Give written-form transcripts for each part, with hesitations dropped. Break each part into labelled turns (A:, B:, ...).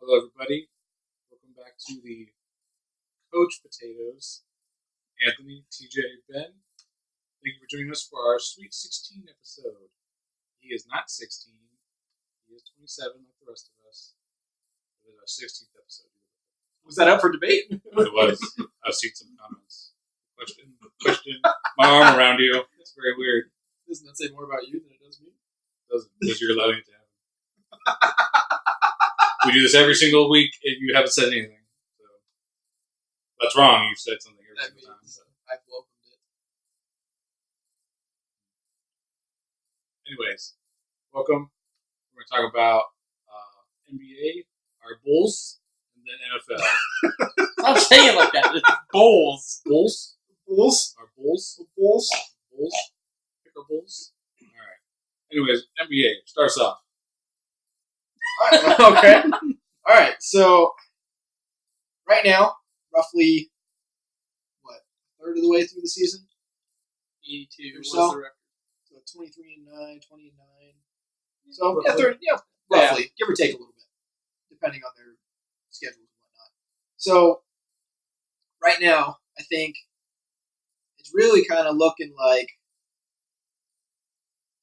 A: Hello, everybody. Welcome back to the Coach Potatoes. Anthony, TJ, Ben. Thank you for joining us for our Sweet 16 episode. He is not 16. He is 27 like the rest of us. It is our 16th episode.
B: Was that up for debate?
A: It was. I've seen some comments. Question. My arm around you. It's very weird.
B: Doesn't that say more about you than it does me?
A: It doesn't. Because you're allowing it to happen. We do this every single week and you haven't said anything. So that's wrong. You've said something every single time. So.
B: I've welcomed it.
A: Anyways, welcome. We're going to talk about NBA, our Bulls, and then NFL.
C: Stop saying it like that. It's Bulls.
A: Bulls?
B: Bulls?
A: Our Bulls?
B: Bulls?
A: Bulls? Pick our Bulls? All right. Anyways, NBA. Starts off.
B: Okay. All right. So, right now, roughly, a third of the way through the season?
C: 82
B: or so.
C: was the record.
B: So, 23-9, 20-9. So, roughly, give or take a little bit, depending on their schedules and whatnot. So, right now, I think it's really kind of looking like,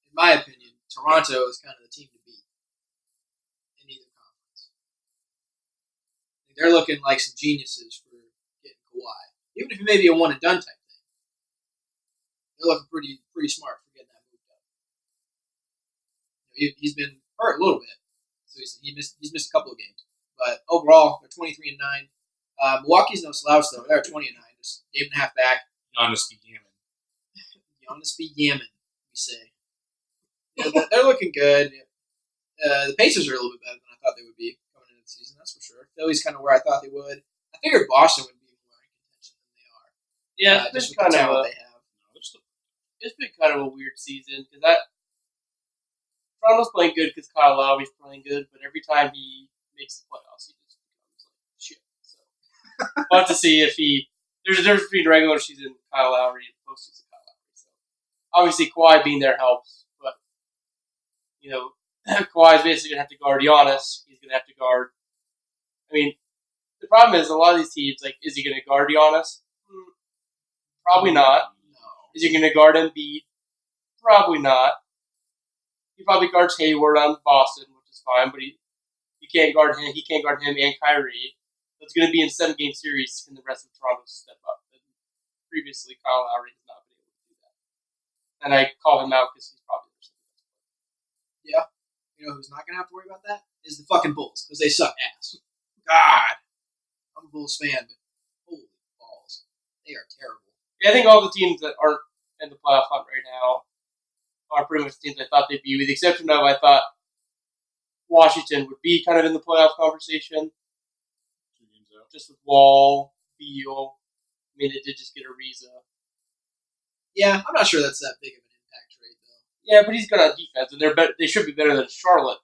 B: in my opinion, Toronto is kind of the team to beat in either conference. I think they're looking like some geniuses for getting Kawhi. Even if it may be a one-and-done type thing. They're looking pretty smart for getting that move done. He's been hurt a little bit. So he's missed a couple of games. But overall, they're 23-9. Milwaukee's no slouch, though. They're 20-9. Just game and a half back.
A: Giannis be Gammon.
B: Giannis be Gammon, we say. Yeah, they're looking good. The Pacers are a little bit better than I thought they would be coming into the season, that's for sure. Philly's kind of where I thought they would. I figured Boston would be more in contention than they are.
C: Yeah,
B: just with the talent they have.
C: It's been kind of a weird season because Toronto's playing good because Kyle Lowry's playing good, but every time he makes the playoffs, he just becomes like shit. So we'll have to see if there's a difference between regular season Kyle Lowry and postseason Kyle Lowry. So obviously Kawhi being there helps, but Kawhi's basically gonna have to guard Giannis. He's gonna have to guard. I mean, the problem is a lot of these teams, like, is he gonna guard Giannis? Probably not.
B: No.
C: Is he gonna guard Embiid? Probably not. He probably guards Hayward on Boston, which is fine, but he can't guard him. He can't guard him and Kyrie. So it's going to be in 7-game series. Can the rest of Toronto step up? And previously, Kyle Lowry has not been able to do that. And I call him out because he's probably the best player.
B: Yeah. You know who's not going to have to worry about that? Is the fucking Bulls, because they suck ass. God. I'm a Bulls fan, but holy balls. They are terrible.
C: Yeah, I think all the teams that aren't in the playoff hunt right now are pretty much teams I thought they'd be, with the exception of I thought Washington would be kind of in the playoff conversation. Just with Wall, Beal. I mean, they did just get Ariza.
B: Yeah, I'm not sure that's that big of an impact trade, though.
C: Yeah, but he's good on defense, and they should be better than Charlotte.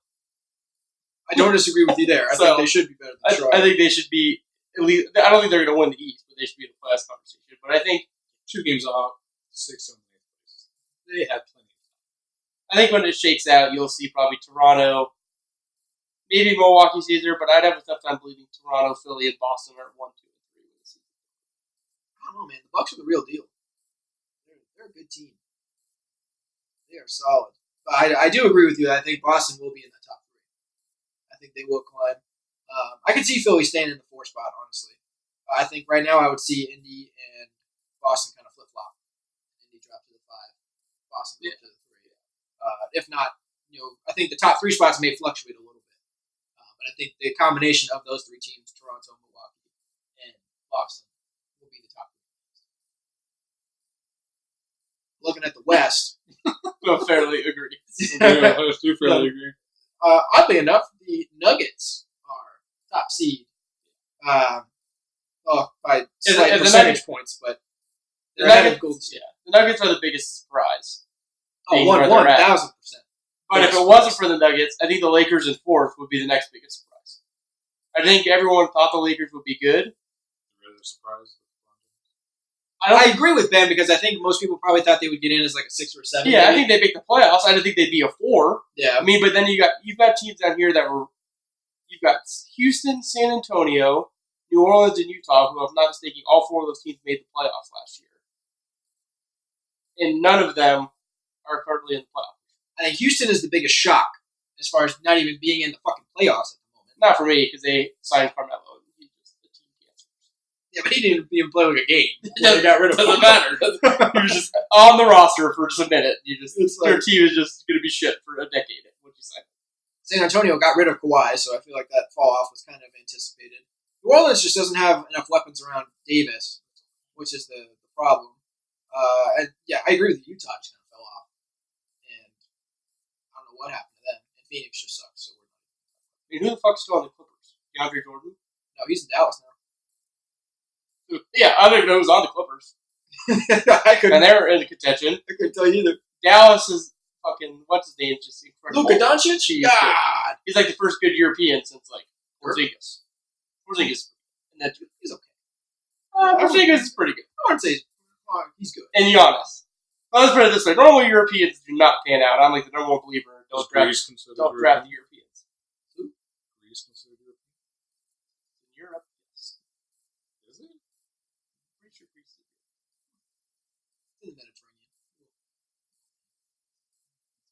B: I don't disagree with you there. I think they should be better than Charlotte.
C: I think they should be, at least, I don't think they're going to win the East, but they should be in the playoff conversation. But I think
A: 2 games off, 6 on the places. They have plenty.
C: I think when it shakes out, you'll see probably Toronto. Maybe Milwaukee stays there, but I'd have a tough time believing Toronto, Philly, and Boston are 1, 2, and 3 this season.
B: I don't know, man. The Bucks are the real deal. They're a good team. They are solid. But I do agree with you. I think Boston will be in the top 3. I think they will climb. I could see Philly staying in the 4 spot, honestly. I think right now I would see Indy and Boston kind of flip-flop. Indy drop to the 5. Boston go to the 3. If not, I think the top 3 spots may fluctuate a little bit. But I think the combination of those 3 teams, Toronto, Milwaukee, and Boston, will be the top 3. Looking at the West.
C: I fairly agree.
A: Yeah, I do fairly agree.
B: Oddly enough, the Nuggets are top seed. By slight percentage points, but they're ahead of Golden State.
C: The Nuggets are the biggest surprise.
B: 1,000%.
C: But if it wasn't for the Nuggets, I think the Lakers in 4th would be the next biggest surprise. I think everyone thought the Lakers would be good.
A: Rather surprised.
B: I agree with Ben because I think most people probably thought they would get in as like a 6 or 7.
C: Yeah,
B: maybe.
C: I think they'd make the playoffs. I didn't think they'd be a 4.
B: Yeah.
C: I mean, but then you've got teams down here that were you've got Houston, San Antonio, New Orleans, and Utah, who, if I'm not mistaken, all four of those teams made the playoffs last year. And none of them are currently in the playoffs.
B: I think Houston is the biggest shock as far as not even being in the fucking playoffs at the moment.
C: Not for me, because they signed Carmelo. He's just a team cancer.
B: Yeah, but he didn't even play like a game.
C: They got rid of him. Doesn't matter. He was just on the roster for just a minute. Your team is just going to be shit for a decade. What'd you say?
B: San Antonio got rid of Kawhi, so I feel like that fall off was kind of anticipated. New Orleans just doesn't have enough weapons around Davis, which is the problem. And yeah, I agree with you. Utah just kind of fell off, and I don't know what happened to them. And Phoenix just sucks. So we're not.
C: I mean, who the fuck's still on the Clippers? DeAndre Jordan?
B: No, he's in Dallas now.
C: Yeah, I don't even know who's on the Clippers. And they're in contention.
B: I couldn't tell you either.
C: Dallas is fucking, what's his name? Just incredible.
B: Luka Doncic? God.
C: He's like the first good European since like Porzingis. Porzingis. And that dude,
B: He's okay.
C: Porzingis is pretty good.
B: I wouldn't say he's good.
C: And Giannis. Well, let's put it this way. Normal Europeans do not pan out. I'm like the number one believer. Don't draft the Europeans.
A: Who? Greece considered European?
C: In Europe, yes.
A: Is it?
C: I'm pretty sure Greece is
B: In the Mediterranean.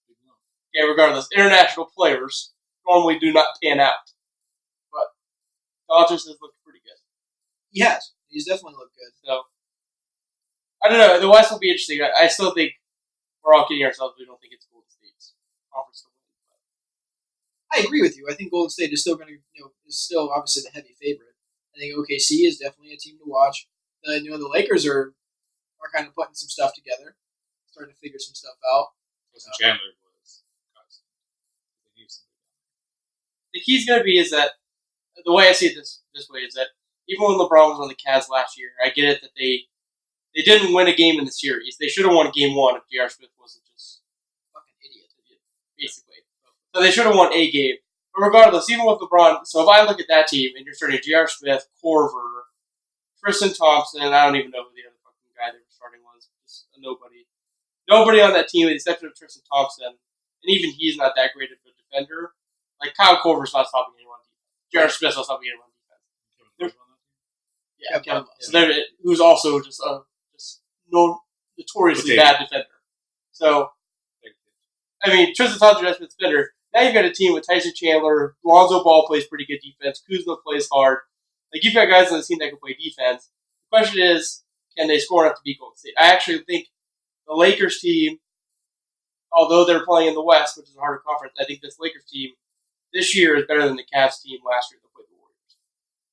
A: Big no.
C: Okay, regardless, international players normally do not pan out. But Doncic has looked pretty good.
B: He has. He's definitely looked good.
C: So, I don't know. The West will be interesting. I still think we're all kidding ourselves. We don't think it's Golden State's conference to win.
B: I agree with you. I think Golden State is still going to, is still obviously the heavy favorite. I think OKC is definitely a team to watch. The Lakers are kind of putting some stuff together, starting to figure some stuff out.
A: Chandler was.
C: The key's going to be is that the way I see it this way is that even when LeBron was on the Cavs last year, I get it that they didn't win a game in the series. They should have won game one if J.R. Smith wasn't just
B: Fucking idiot.
C: basically. So they should have won a game. But regardless, even with LeBron, so if I look at that team and you're starting J.R. Smith, Corver, Tristan Thompson, and I don't even know who the other fucking guy they were starting was, just a nobody. Nobody on that team except for Tristan Thompson, and even he's not that great of a defender. Like Kyle Korver's not stopping anyone on defense. J.R. Smith's not stopping anyone on defense. Yeah, Kevin Love. So who's also just a notoriously bad defender. So, I mean, Tristan Thompson is a defender. Now you've got a team with Tyson Chandler. Lonzo Ball plays pretty good defense. Kuzma plays hard. Like, you've got guys on the team that can play defense. The question is, can they score enough to beat Golden State? I actually think the Lakers team, although they're playing in the West, which is a harder conference, I think this Lakers team this year is better than the Cavs team last year that played the Warriors.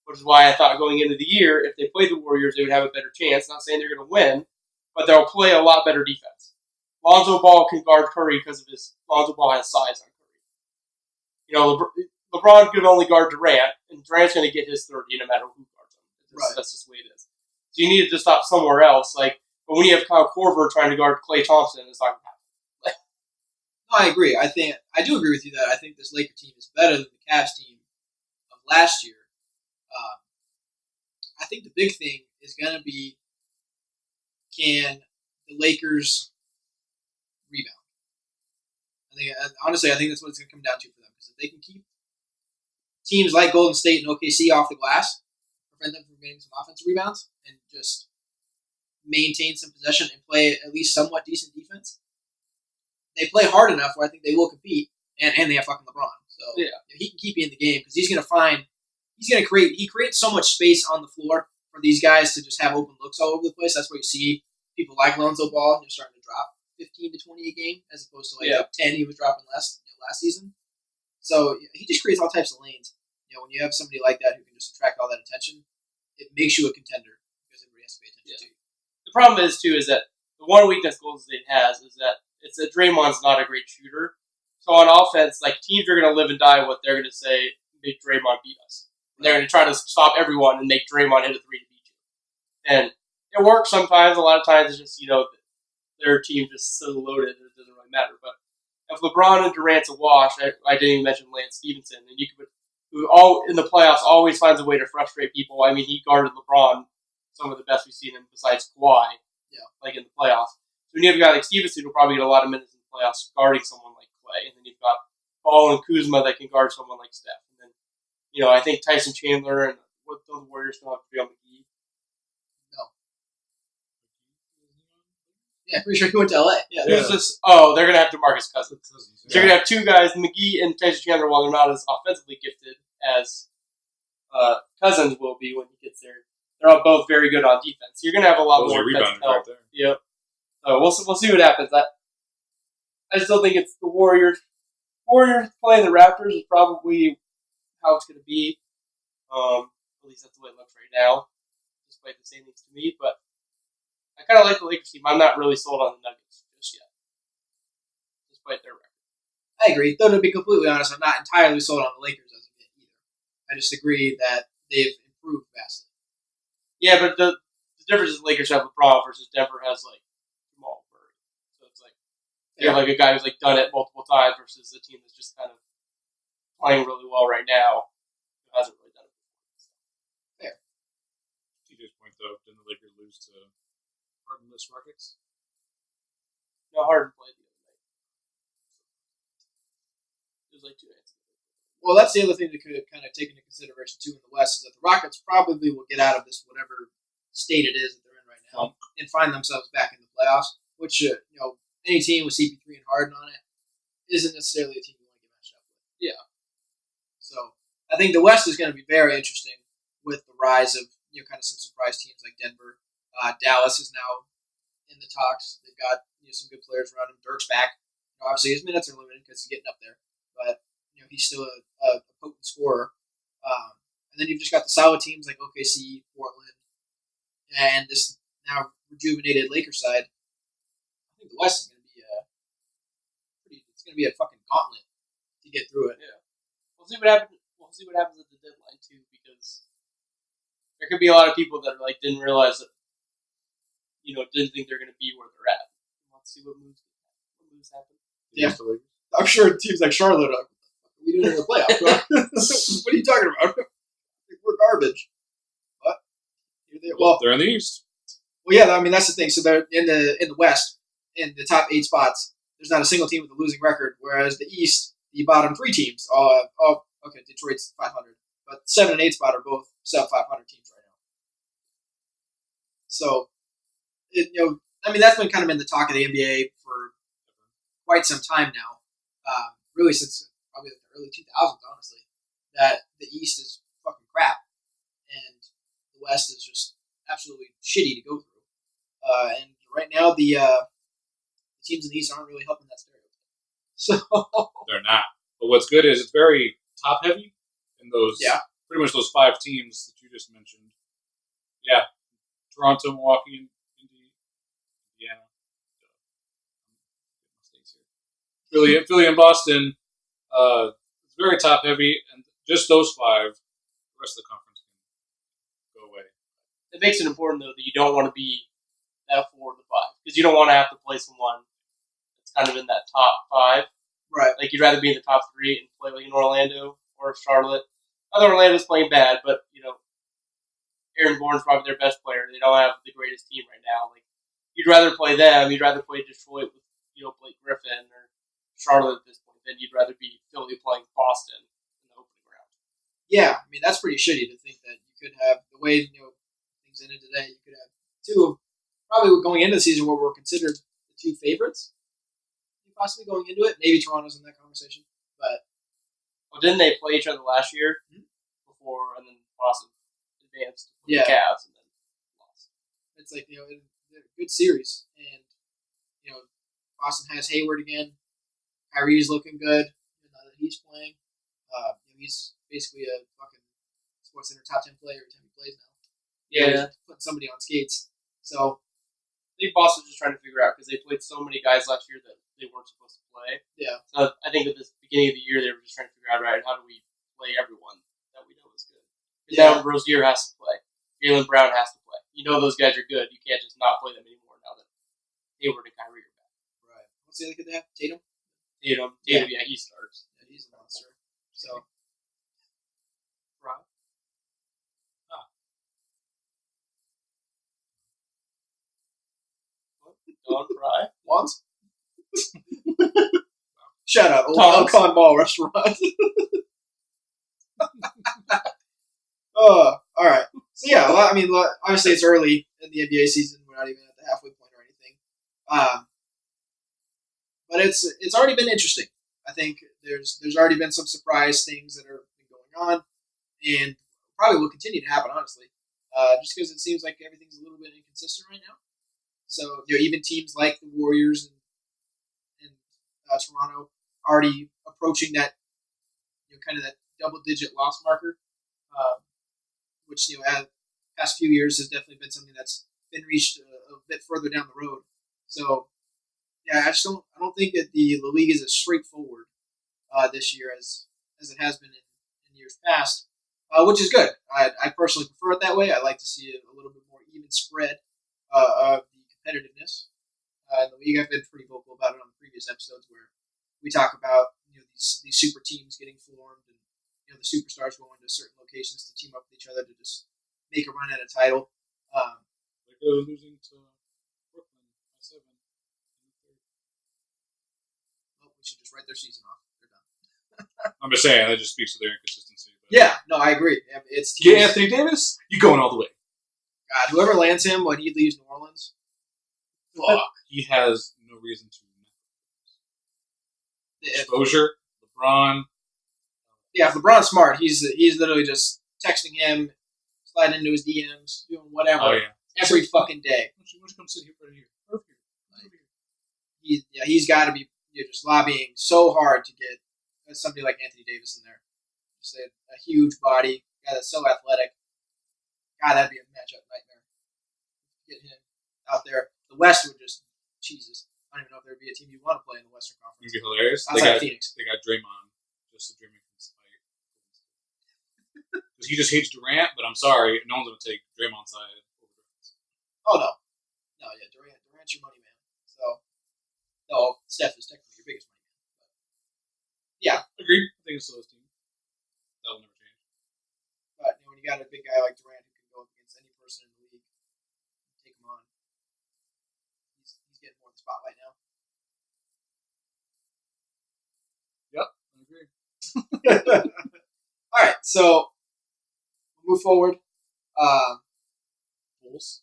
C: Which is why I thought going into the year, if they played the Warriors, they would have a better chance. Not saying they're going to win, but they'll play a lot better defense. Lonzo Ball can guard Curry because of Lonzo Ball has size on Curry. LeBron could only guard Durant, and Durant's going to get his 30 no matter who guards him.
B: Right.
C: That's just the way it is. So you need to stop somewhere else. But when you have Kyle Korver trying to guard Klay Thompson, it's not going to happen.
B: No, I agree. I do agree with you that I think this Laker team is better than the Cavs team of last year. I think the big thing is going to be, can the Lakers rebound? Honestly, I think that's what it's going to come down to for them. Because if they can keep teams like Golden State and OKC off the glass, prevent them from getting some offensive rebounds, and just maintain some possession and play at least somewhat decent defense, they play hard enough where I think they will compete, and they have fucking LeBron. So he can keep you in the game because he creates so much space on the floor for these guys to just have open looks all over the place. That's where you see people like Lonzo Ball, they're starting to drop 15 to 20 a game as opposed to 10 he was dropping last season. So he just creates all types of lanes. When you have somebody like that who can just attract all that attention, it makes you a contender because everybody has to pay attention to you.
C: The problem is that the one weakness Golden State has is that it's that Draymond's not a great shooter. So on offense, teams are going to live and die with what they're going to say, make Draymond beat us. And they're going to try to stop everyone and make Draymond hit a three to beat you. And it works sometimes. A lot of times it's just, their team just so loaded that it doesn't really matter. But if LeBron and Durant's a wash, I didn't even mention Lance Stevenson, and who all in the playoffs always finds a way to frustrate people. I mean, he guarded LeBron, some of the best we've seen him besides Kawhi, in the playoffs. So when you have a guy like Stevenson who'll probably get a lot of minutes in the playoffs guarding someone like Klay, and then you've got Ball and Kuzma that can guard someone like Steph. And then I think Tyson Chandler and what the Warriors still have to be on McGee.
B: No. Yeah, pretty sure he went to LA. Yeah.
C: There's this. Oh, they're gonna have DeMarcus Cousins. So
A: Yeah.
C: you're gonna have two guys, McGee and Tyson Chandler, while they're not as offensively gifted as Cousins will be when he gets there. They're all both very good on defense. You're gonna have a lot
A: Those
C: more
A: are
C: defensive
A: rebounders right
C: help.
A: there.
C: Yep. So we'll see what happens. I still think it's the Warriors. Warriors playing the Raptors is probably how it's going to be. At least that's the way it looks right now. Despite the same things to me, but I kind of like the Lakers team. I'm not really sold on the Nuggets just yet, despite their record.
B: I agree. Though to be completely honest, I'm not entirely sold on the Lakers as of yet either. I just agree that they've improved vastly.
C: Yeah, but the difference is the Lakers have LeBron versus Denver has like Jamal Murray. So it's like you have like a guy who's like done it multiple times versus a team that's just kind of playing really well right now who hasn't really done it before.
B: Fair.
A: TJ's point though, didn't the Lakers lose to Hardenless Rockets?
C: No, Harden played the other night. It was like 2 nights ago.
B: Well, that's the other thing to kind of take into consideration too in the West is that the Rockets probably will get out of this whatever state it is that they're in right now and find themselves back in the playoffs. Which any team with CP3 and Harden on it isn't necessarily a team you want to get matched up with.
C: Yeah.
B: So I think the West is going to be very interesting with the rise of kind of some surprise teams like Denver. Dallas is now in the talks. They've got some good players around him. Dirk's back. Obviously, his minutes are limited because he's getting up there, but he's still a potent scorer. And then you've just got the solid teams like OKC, Portland, and this now rejuvenated Lakers side. I think the West is going to be it's going to be a fucking gauntlet to get through it.
C: Yeah. We'll see what happens. We'll see what happens at the deadline too, because there could be a lot of people that didn't realize that didn't think they're going to be where they're at. Let's see what moves happen.
B: Yeah, I'm sure teams like Charlotte are. We doing in the playoffs. What are you talking about? We're garbage. What? Well,
A: they're in the East.
B: Well, yeah. I mean, that's the thing. So they're in the West, in the top 8 spots. There's not a single team with a losing record. Whereas the East, the bottom 3 teams. Okay, Detroit's 500, but 7 and 8 spot are both sub 500 teams right now. So, that's been kind of in the talk of the NBA for quite some time now. Really since probably the early 2000s, honestly, that the East is fucking crap, and the West is just absolutely shitty to go through. And right now, the teams in the East aren't really helping that stereotype. So
A: they're not. But what's good is it's very top heavy in those.
B: Yeah.
A: Pretty much those 5 teams that you just mentioned. Yeah, Toronto, Milwaukee, Indiana. Philly and Boston. It's very top heavy, and just those 5, the rest of the conference can go away.
C: It makes it important though that you don't want to be that 4 to 5 because you don't want to have to play someone that's kind of in that top 5.
B: Right.
C: Like you'd rather be in the top 3 and play like in Orlando or Charlotte. Not that Orlando's playing bad, but Aaron Gordon's probably their best player. They don't have the greatest team right now. Like you'd rather play them. You'd rather play Detroit with Blake Griffin or Charlotte at this point than you'd rather be Philly playing Boston in the opening round.
B: Yeah, I mean that's pretty shitty to think that you could have the way things ended today. You could have 2 probably going into the season where we're considered the 2 favorites, possibly going into it. Maybe Toronto's in that conversation, but
C: didn't they play each other last year before, and then Boston advanced to the Cavs and then lost?
B: It's like they're a good series, and Boston has Hayward again. Kyrie's looking good now that he's playing. He's basically a fucking SportsCenter top 10 player every time he plays now.
C: Yeah,
B: putting somebody on skates. So
C: I think Boston's just trying to figure out because they played so many guys last year that they weren't supposed to play.
B: Yeah.
C: So I think at the beginning of the year they were just trying to figure out, right, how do we play everyone that we know is good? Because now Rozier has to play. Jaylen Brown has to play. Those guys are good. You can't just not play them anymore now that Hayward and Kyrie are back.
B: Right. What's the other kid they have? Tatum?
C: Tatum, yeah, he starts.
B: Yeah, he's a monster. So,
C: right. Don Fry.
B: Once? Shout out, Old Alcon Mall restaurant. All right. So yeah, well, I mean, obviously it's early in the NBA season. We're not even at the halfway point or anything. But it's already been interesting. I think there's already been some surprise things that are been going on, and probably will continue to happen. Honestly, just because it seems like everything's a little bit inconsistent right now. So even teams like the Warriors and Toronto already approaching that kind of that double-digit loss marker, which as past few years has definitely been something that's been reached a bit further down the road. So yeah, I don't think that the league is as straightforward this year as it has been in years past, which is good. I personally prefer it that way. I like to see a little bit more even spread of the competitiveness in the league. I've been pretty vocal about it on the previous episodes where we talk about these super teams getting formed and the superstars going to certain locations to team up with each other to just make a run at a title.
A: Like losing to Brooklyn by 7.
B: We should just write their season off. They're done.
A: I'm just saying that just speaks to their inconsistency. But
B: Yeah, no, I agree. It's
A: get Anthony Davis, you going all the way.
B: God, whoever lands him when he leaves New Orleans, fuck.
A: He has no reason to.
B: If-
A: Exposure, LeBron.
B: Yeah, if LeBron's smart, he's literally just texting him, sliding into his DMs, doing whatever
A: Oh yeah.
B: every fucking day.
A: Why don't you come sit here right here? Over here.
B: He's got to be just lobbying so hard to get somebody like Anthony Davis in there. Just a huge body, guy that's so athletic. God, that'd be a matchup nightmare. Get him out there. The West would just Jesus. I don't even know if there'd be a team you want to play in the Western Conference.
A: It'd be hilarious.
B: Outside of Phoenix.
A: They got Draymond. Just so Draymond can spite. Because he just hates Durant, but I'm sorry, no one's going to take Draymond's side over Durant's.
B: Oh, no. No, yeah, Durant's your money man. So, no, Steph is technically your biggest money man. But, yeah.
A: Agreed. I think it's still his team. That will never change.
B: But, when you got a big guy like Durant who can go up against any person in the league, take him on. He's getting more of the spotlight now.
A: Yep, I agree.
B: All right, so we'll move forward.
A: Bulls.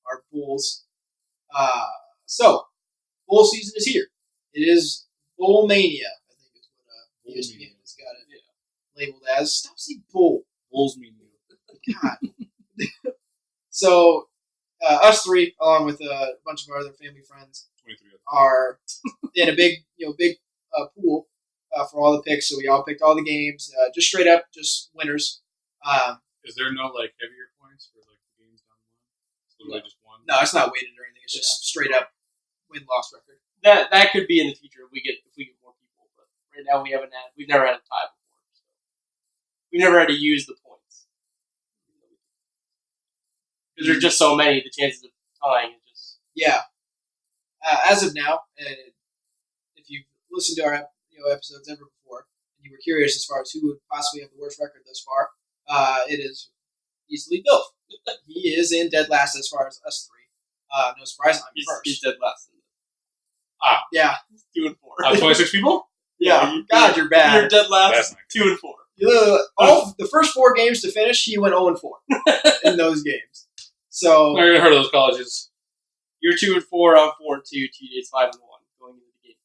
B: Our Bulls. So, Bull season is here. It is Bull Mania, I think is what ESPN has got it labeled as. Stop saying Bull.
A: Bulls mean you.
B: God. So, us three, along with a bunch of our other family friends,
A: 23
B: are in a big pool for all the picks. So we all picked all the games, just straight up, just winners.
A: Is there no heavier points for the games down the line? It's literally just one.
B: No, it's not weighted or anything. It's just straight up win-loss record.
C: That could be in the future if we get more people, but right now we've never had a tie before. So we never had to use the points because there's just so many. The chances of tying is just
B: As of now, if you've listened to our episodes ever before, and you were curious as far as who would possibly have the worst record thus far, it is easily Bill. He is in dead last as far as us three. No surprise, I'm first.
C: He's dead last.
B: Yeah.
C: 2-4.
A: 26 people?
B: Yeah. God, you're bad.
C: You're dead last.
A: That's not
C: 2-4.
B: All the first 4 games to finish, he went 0-4 in those games. So
A: I never heard of those colleges.
C: You're 2-4. I'm 4-2. TJ's 5-1 going into the game.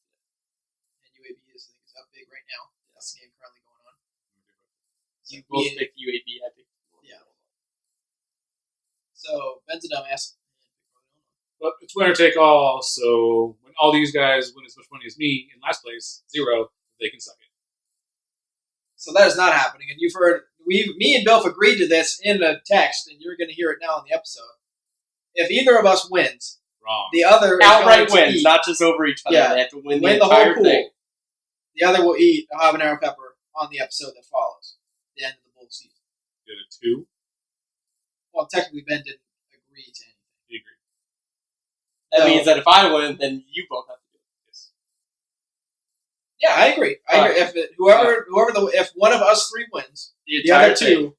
B: And UAB is up big right now. That's the game currently going on.
C: You both picked UAB. I picked.
B: Yeah. So Ben's a dumbass.
A: But it's winner take all, so when all these guys win as much money as me in last place, 0, they can suck it.
B: So that is not happening. And you've heard, me and Bill agreed to this in a text, and you're going to hear it now in the episode. If either of us wins,
A: Wrong.
B: the other
C: Outright
B: is going
C: wins,
B: to eat,
C: not just over each other.
B: Yeah.
C: They have to win
B: win
C: the
B: the
C: entire
B: whole pool.
C: thing.
B: The other will eat a habanero pepper on the episode that follows, the end of the Bull season.
A: Did a 2.
B: Well, technically, Ben didn't agree to anything.
A: He agreed.
C: That means that if I win, then you both have to do it.
A: Yes.
B: Yeah, I agree. If one of us three wins, the other two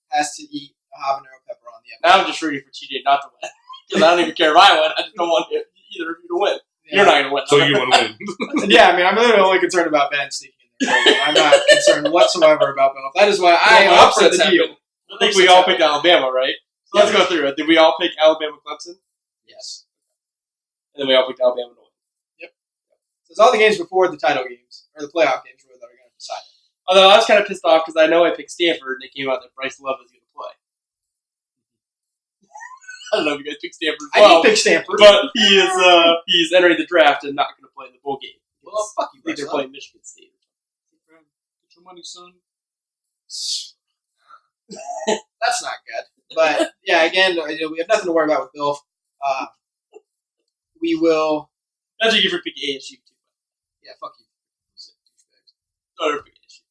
B: has to eat a habanero pepper on the episode.
C: Now I'm just rooting for TJ not to win. Because I don't even care if I win. I just don't want either of you to win.
B: Yeah.
C: You're not going to win.
A: So you want to win.
B: Yeah, I mean, I'm really only concerned about Ben sneaking in I'm not concerned whatsoever about Belf. That is why I offered the deal.
C: I think we all picked Alabama, right? So let's go through it. Did we all pick Alabama Clemson?
B: Yes.
C: And then we all picked Alabama to win.
B: Yep. So it's all the games before the title games, or the playoff games, that are going to decide it.
C: Although I was kind of pissed off because I know I picked Stanford and it came out that Bryce Love is going to play. I don't know if you guys picked Stanford as well.
B: I did pick Stanford.
C: But he's entering the draft and not going to play in the bowl game.
B: Well, fuck you,
C: I think they're playing Michigan State.
A: Get your money, son.
B: That's not good. But, yeah, again, we have nothing to worry about with Bill. We will...
C: That's what you get for picking ASU, too.
B: Yeah, fuck you.
C: No, they're picking ASU.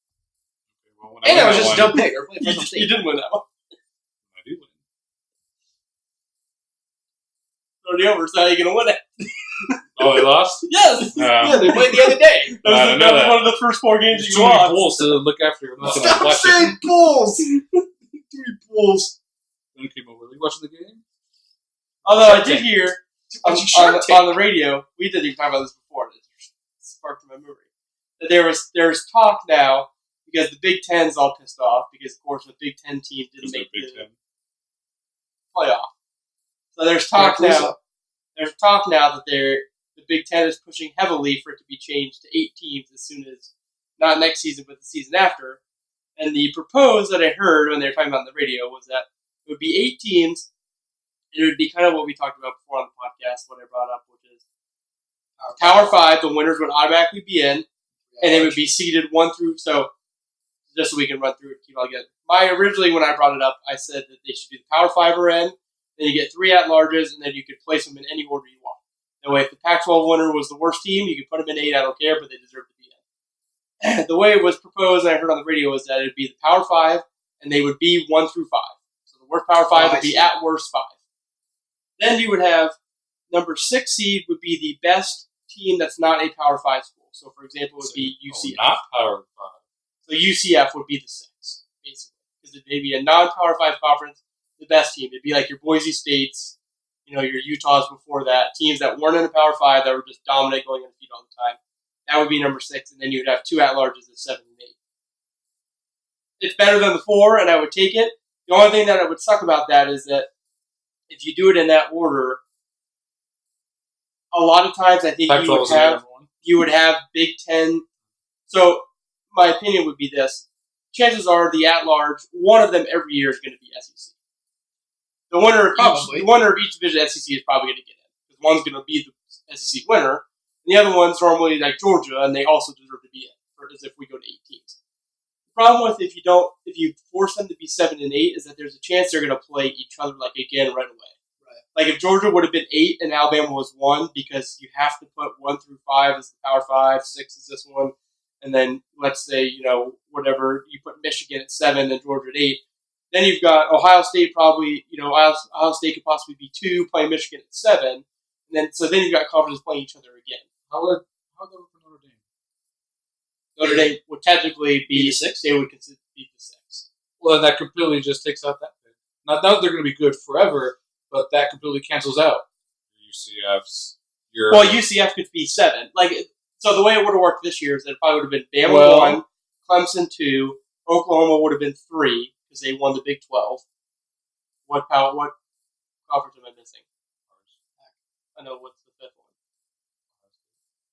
A: Okay, well,
B: And that was just a dumb pick.
C: You didn't win that one.
A: I do win.
C: Already over, so how are you going to win it?
A: Oh, they lost?
C: Yes!
B: Yeah, they played the other day.
C: That was one of the first 4 games
A: There's
C: you
A: too many
C: lost.
A: Bulls to look after. I'm not going to
B: Stop
A: watch
B: saying
A: it.
B: Bulls! 3 Bulls.
A: When came over, are you watching the game?
C: Although I did hear on
B: Shark Tank.
C: the radio, we didn't even talk about this before, it sparked my memory, that there's talk now, because the Big Ten's all pissed off, because of course the Big Ten team didn't make the playoff. So there's talk now. There's talk now that the Big Ten is pushing heavily for it to be changed to 8 teams as soon as, not next season, but the season after. And the proposed that I heard when they were talking about on the radio was that it would be 8 teams, and it would be kind of what we talked about before on the podcast, what I brought up, which is Power 5, the winners would automatically be in, and they would be seeded 1 through, so just so we can run through it and keep it all together. Originally, when I brought it up, I said that they should be the Power 5 are in, then you get 3 at-larges, and then you could place them in any order you want. That way, if the Pac-12 winner was the worst team, you could put them in 8, I don't care, but they deserve to be in. The way it was proposed, and I heard on the radio, was that it would be the Power 5, and they would be 1 through 5. So the worst Power 5 would be at worst 5. Then you would have number 6 seed would be the best team that's not a Power 5 school. So, for example, it would be UCF.
A: Not Power 5.
C: So UCF would be the 6, basically. Because it'd be a non-Power 5 conference, the best team. It'd be like your Boise States, your Utahs before that, teams that weren't in a Power 5 that were just dominant going undefeated all the time. That would be number 6, and then you would have 2 at-larges at 7 and 8. It's better than the 4, and I would take it. The only thing that would suck about that is that if you do it in that order, a lot of times I think you would have Big Ten. So my opinion would be this. Chances are the at-large, one of them every year is going to be SEC. The winner of each division SEC is probably going to get in. Because one's going to be the SEC winner, and the other one's normally like Georgia, and they also deserve to be in, as if we go to 8 teams. The problem with if you force them to be 7 and 8 is that there's a chance they're going to play each other again right away. Like if Georgia would have been 8 and Alabama was 1, because you have to put 1 through 5 as the Power 5, 6 is this one, and then let's say whatever you put Michigan at 7 and Georgia at 8. Then you've got Ohio State probably Ohio State could possibly be 2 playing Michigan at 7, and then you've got conferences playing each other again.
A: How would for Notre Dame?
C: Notre Dame would technically be
B: the 6.
C: They would consider be the 6.
A: Well, that completely just takes out that thing. Not that they're going to be good forever. But that completely cancels out UCF's.
C: UCF could be 7. So the way it would have worked this year is that it probably would have been Bama 1, Clemson 2, Oklahoma would have been 3 because they won the Big 12. What conference am I missing? I know what's the 5th one.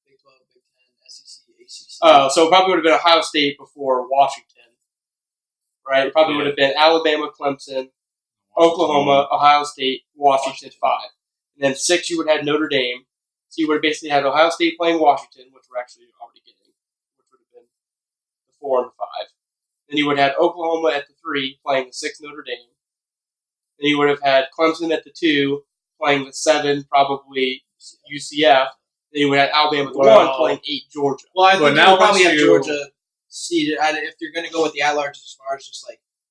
B: Big 12, Big 10, SEC, ACC.
C: So it probably would have been Ohio State before Washington, right? It probably would have been Alabama, Clemson, Oklahoma, Ohio State, Washington 5. And then 6 you would have Notre Dame. So you would have basically had Ohio State playing Washington, which we're actually already getting, which would have been the 4 and the 5. Then you would have had Oklahoma at the 3 playing the 6 Notre Dame. Then you would have had Clemson at the 2 playing the 7, probably UCF. Then you would have Alabama at the 1 playing 8 Georgia.
B: Well, I think now probably have Georgia seeded. If you're going to go with the at-larges as far as just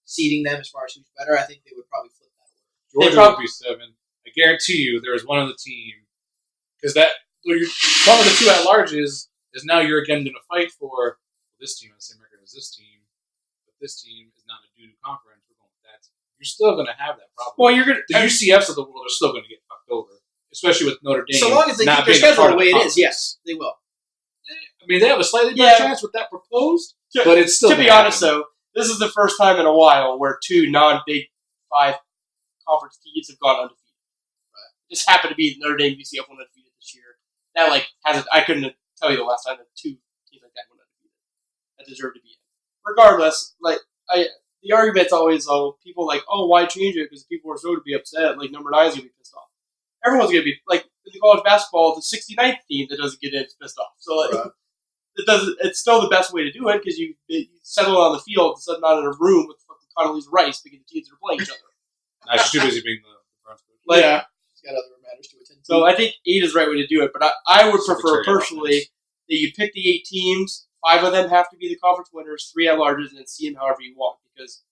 B: seeding them as far as who's better, I think they would probably flip that order.
A: Georgia would be 7. I guarantee you there is one on the team. Because one of the 2 at-larges is now you're again going to fight for this team has the same record as this team, but this team is not a doo-doo conference. We're going with that team. You're still going to have that problem.
C: Well,
A: the UCFs of the world are still going to get fucked over, especially with Notre Dame.
B: So long as they keep their schedule the way it is, yes, they will.
A: I mean, they have a slightly better chance with that proposed, but it's still.
C: To be honest, though, this is the first time in a while where two non-Big 5 conference teams have gone undefeated. Right. It just happened to be Notre Dame UCF went undefeated this year. That hasn't. I couldn't tell you the last time that two teams like that went undefeated that deserve to be in. Regardless, the argument's always people why change it because people are so to be upset. Like number 9 is gonna be pissed off. Everyone's gonna be in the college basketball. The 69th team that doesn't get in is pissed off. So it's still the best way to do it because you settle on the field instead of not in a room with fucking Condoleezza Rice because the teams that are playing each other.
A: She's too busy being the Browns coach.
B: He's got other matters to attend to.
C: So I think 8 is the right way to do it, but I would prefer personally that you pick the 8 teams. 5 of them have to be the conference winners, 3 at larges, and then see them however you want. Because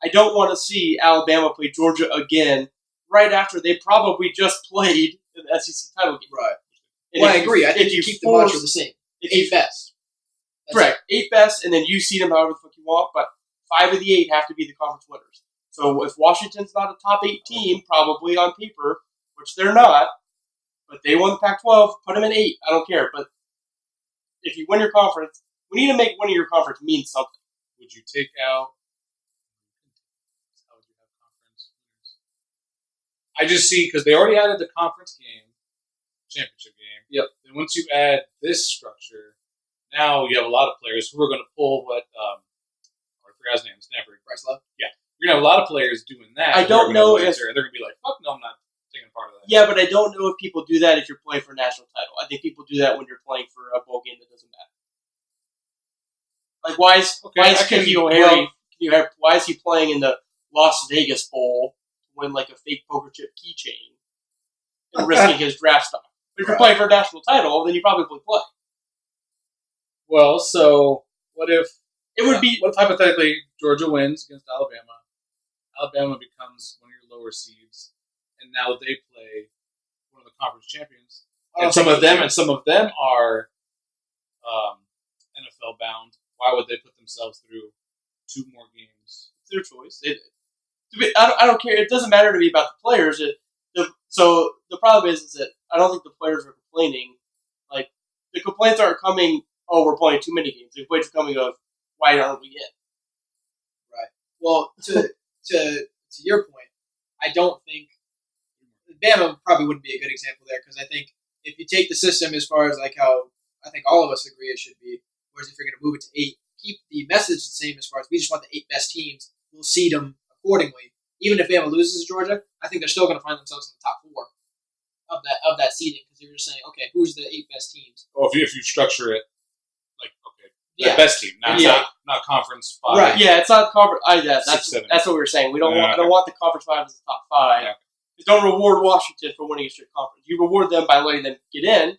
C: I don't want to see Alabama play Georgia again right after they probably just played in the SEC title game.
B: Right. Well, I agree. I think you keep the mantra the same. 8 best.
C: Correct. 8 best, and then you see them however the fuck you want, but 5 of the 8 have to be the conference winners. So if Washington's not a top 8 team, probably on paper, which they're not, but they won the Pac-12, put them in 8. I don't care. But if you win your conference, we need to make winning your conference mean something.
A: Would you take out? How would you have conference winners? I just see because they already added the conference game, championship game.
C: Yep.
A: Then once you add this structure, now you have a lot of players who are going to pull what I forgot his name, Stanford.
B: Bryce Love.
A: Yeah, you're going to have a lot of players doing that.
C: I don't know if
A: they're going to be like, "Fuck no, I'm not taking part of that."
C: Yeah, but I don't know if people do that if you're playing for a national title. I think people do that when you're playing for a bowl game that doesn't matter. Like why is Kiki O'Hare? Why is he playing in the Las Vegas Bowl to win like a fake poker chip keychain and risking his draft stock? But if you're playing for a national title, then you probably play.
A: Well, so what if
C: it would be?
A: What if hypothetically Georgia wins against Alabama? Alabama becomes one of your lower seeds, and now they play one of the conference champions. And some of them are NFL bound. Why would they put themselves through 2 more games?
C: It's their choice. I don't care. It doesn't matter to me about the players. So the problem is that I don't think the players are complaining. Like the complaints aren't coming. Oh, we're playing too many games. The complaints are coming of why aren't we in?
B: Right. Well, to your point, I don't think Bama probably wouldn't be a good example there because I think if you take the system as far as how I think all of us agree it should be, whereas if you're going to move it to 8, keep the message the same as far as we just want the 8 best teams. We'll seed them accordingly. Even if Bama loses to Georgia, I think they're still going to find themselves in the top 4 of that seeding because you're just saying, okay, who's the 8 best teams?
A: Or if you structure it the best team, not conference 5.
C: Right? Yeah, it's not conference. That's what we were saying. We don't
A: want.
C: I don't want the conference 5 as the top 5. Yeah. Don't reward Washington for winning a straight conference. You reward them by letting them get in,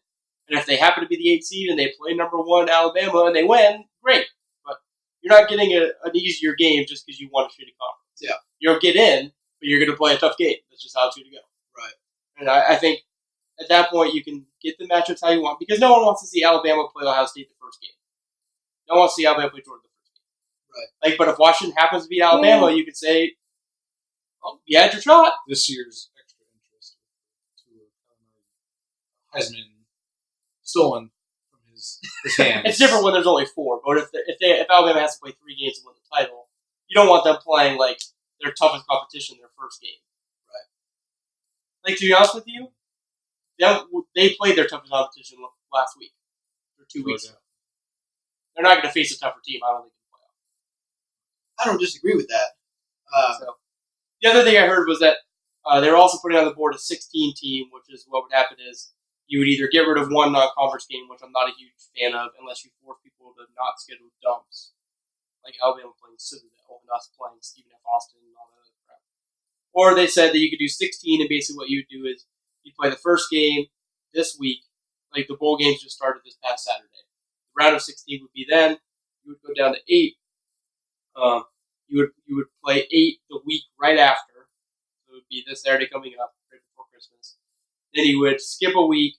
C: and if they happen to be the 8th seed and they play number 1 Alabama and they win, great. But you're not getting an easier game just because you won a shitty conference.
B: Yeah,
C: you'll get in, but you're going to play a tough game. That's just how it's going to go.
B: Right.
C: And I think at that point you can get the matchups how you want because no one wants to see Alabama play Ohio State the first game. No one wants to see Alabama play Georgia the first game. Right. But if Washington happens to beat Alabama, you could say, "Oh, you had your shot."
A: This year's extra interest to Heisman stolen from his hands.
C: It's different when there's only 4. But if Alabama has to play 3 games to win the title, you don't want them playing their toughest competition their first game. Right. To be honest with you, they played their toughest competition last week or 2 weeks ago. They're not going to face a tougher team, I don't think, in the playoff.
B: I don't disagree with that.
C: The other thing I heard was that they're also putting on the board a 16 team, which is what would happen is you would either get rid of one non-conference game, which I'm not a huge fan of, unless you force people to not schedule dumps. Like Alabama playing Citadel and us playing Stephen F. Austin and all that other crap. Or they said that you could do 16, and basically what you would do is you play the first game this week. Like the bowl games just started this past Saturday. The round of 16 would be then. You would go down to 8. You would play 8 the week right after. So it would be this Saturday coming up, right before Christmas. Then you would skip a week,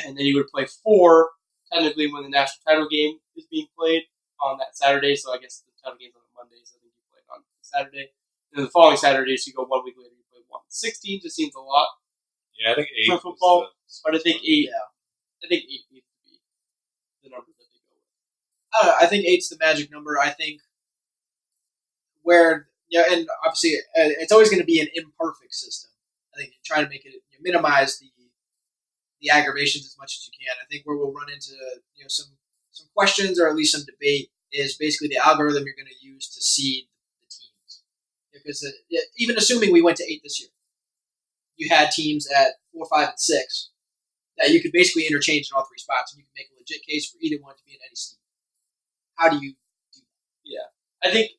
C: and then you would play 4, technically when the national title game is being played on that Saturday. So I guess the title game's on Monday, so I think you play it on Saturday. And then the following Saturday, so you go 1 week later, you play 1. 16 just seems a lot.
A: Yeah, I think 8
C: for football, but I think 8.
B: Yeah.
C: I think 8 needs to be the number that
B: I don't know, I think 8's the magic number. I think and obviously it's always going to be an imperfect system. I think try to make it minimize the aggravations as much as you can. I think where we'll run into some questions or at least some debate is basically the algorithm you're going to use to seed the teams. Because even assuming we went to 8 this year, you had teams at 4, 5, and 6 that you could basically interchange in all 3 spots, and you can make a legit case for either one to be in any seed. How do you do that?
C: Yeah, I think